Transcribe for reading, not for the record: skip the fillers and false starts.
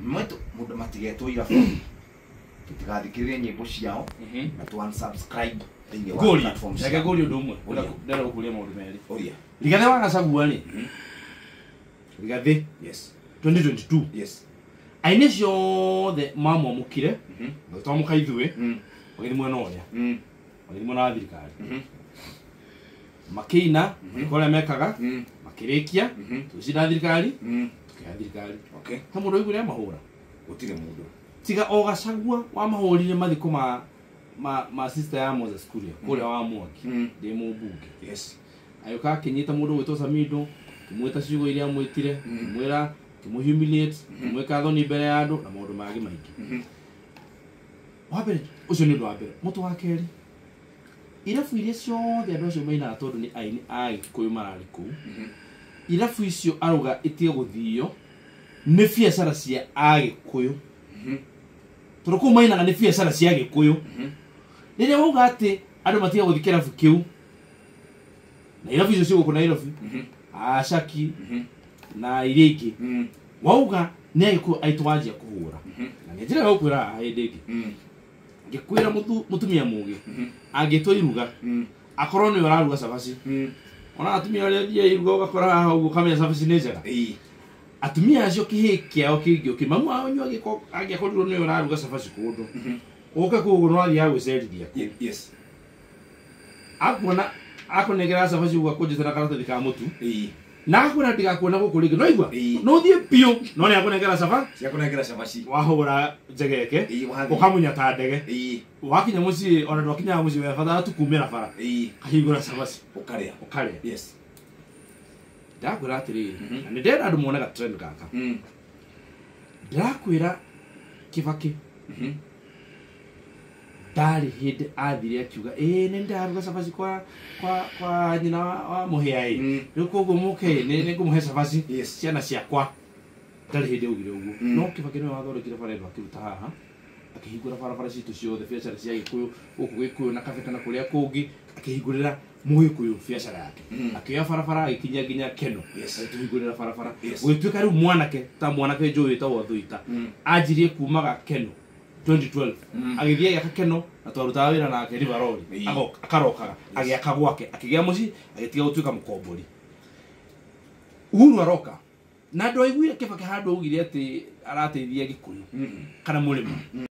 Mwetu mundu matigetwo ira tutigathikiririe nyimbo ciao na tu unsubscribe thĩinĩ wa platform ciao. Reke gũri ũndũ ũmwe ndĩrenda gũkũria maũndũ merĩ. Oria. Rigathĩ wa Gachagua rĩ. Rigathĩ. Yes. 2022. Yes. Aine ciothe mamwamũkire. Twamũka ithuĩ. Magĩthiĩ mwena ũrĩa. Magĩthiĩ mwena wa thirikari. Makĩina kũrĩa mekaga. Makĩrĩkia. Tũcira thirikari. Tũkĩoya thirikari. Okay. Ha mũndũ ũigũrĩa mahũra. Gũtirĩ mũndũ. Tiga o Gachagua wa mahũrire mathiko ma sister ya Moses Kuria kũrĩa wa Mwangi ndĩ mũmbunge. Yes. Ayuka akinyita mũndũ gwĩtwo Samido, kimwĩta ciugo iria mwĩtire, kimwĩra, kimuhumiliate, kimwĩka thoni mbere ya andũ na maũndũ mangĩ maingĩ. Wambere ũcio nĩ ũndũ wa mbere. Mũtũ wa kerĩ, irabu iria ciothe andũ acio mainaga tondũ nĩ aini a Gĩkũyũ mararĩ kũu. Irabu icio arauga itige gũthio nĩ biacara cia Agĩkũyũ. Tondũ kũu mainaga nĩ biacara cia Gĩkũyũ. Rĩrĩa wauga atĩ andũ matiga gũthii kĩrabu kĩu na irabu icio cigũkũ Nairobi, Ashaki na iria ingĩ, wauga nĩ Agĩkũyũ aitũ wanjia kũhũra. Na nĩ njĩra ya gũkwĩra hĩndĩ ĩngĩ, ngĩkwĩra mũtumia mũgĩ angĩtwo iruga akorwo nĩ ũraruga cabaci, ona atumia arĩa thiaga iruga ũgakora haha ũguo kamenya cabaci nĩ njega. Atumia acio kĩhĩ kĩao kĩngĩ mamu wao nyua gĩko angĩakorirwo nĩ ũraruga cabaci kũndũ ũke kũguo no athiaga gwĩcerithia. Yes. Akuona akonegera cabaci ũguo akũnjĩte na karatathi ka mũtu na akwĩra ndigakuona gũkũ rĩngĩ no igua no thiĩ biũ no nĩ akonegera cabaci Ciakunengera cabaci. wahũra njegeke ũkamunya ta ndege wakinya mũciĩ ona ndwakinyaga mũciĩ webatara tu kumĩra bara kahingũra cabaci ũkarĩa. Yes. Ndakwĩra atĩrĩrĩ na nĩ ndĩrenda andũ monaga trend gaka. Ndakwĩra Kibaki ndarĩ hĩndĩ athire akiuga nĩ ndaruga cabaci kwa nyina wa mũhĩa rĩu koguo mũke nĩ ngũmũhe cabaci ciana ciakwa. Ndarĩ hĩndĩ augire ũguo. No Kibaki nĩwe wathondekire bara ĩno akĩruta haha akĩhingũra barabara citũ ciothe biacara cia Gĩkũyũ gũkũ Gĩkũyũ na kabeta na kũrĩa kũngĩ akĩhingũrĩra Mũgĩkũyũ biacara yake. Akĩoya barabara agĩkinya nginya Keno akĩhingũrĩra barabara. Gũgĩtuĩka rĩu mwanake ta mwanake njũĩ wĩtagwo Thũita anjirie kumaga Keno 2012 agĩthiĩ agĩaka Keno na twarutaga wĩra nake Riveroli akarokaga agĩaka gwake akĩgĩa mũciĩ agĩtiga gũtuĩka mũkombori. Uhuru aroka na andũ aiguire Kibaki handũ augire atĩ arateithia Gĩkũyũ kana mũrĩmo.